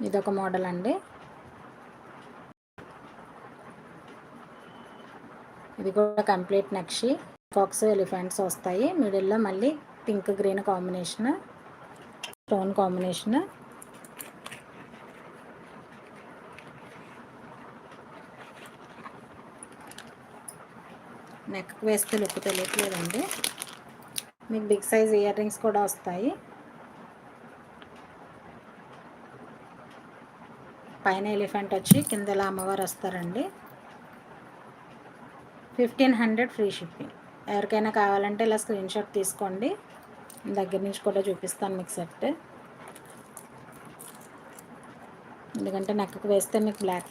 ఇదొక మోడల్ అండి. ఇది కూడా కంప్లీట్ నక్షి, ఫాక్స్ ఎలిఫెంట్స్ వస్తాయి. మిడిల్లో మళ్ళీ pink green combination, stone combination. Neck వేస్తే లుక్ తెలియట్లేదండి. మీకు బిగ్ సైజ్ ఇయర్ రింగ్స్ కూడా వస్తాయి. పైన ఎలిఫెంట్ వచ్చి కింద ఇలా అమ్మవారు వస్తారండి. 1500 ఫ్రీ షిప్పింగ్. ఎవరికైనా కావాలంటే ఇలా స్క్రీన్ షాట్ తీసుకోండి. దగ్గర నుంచి కూడా చూపిస్తాను మీకు సెట్. ఎందుకంటే నెక్కు వేస్తే మీకు బ్లాక్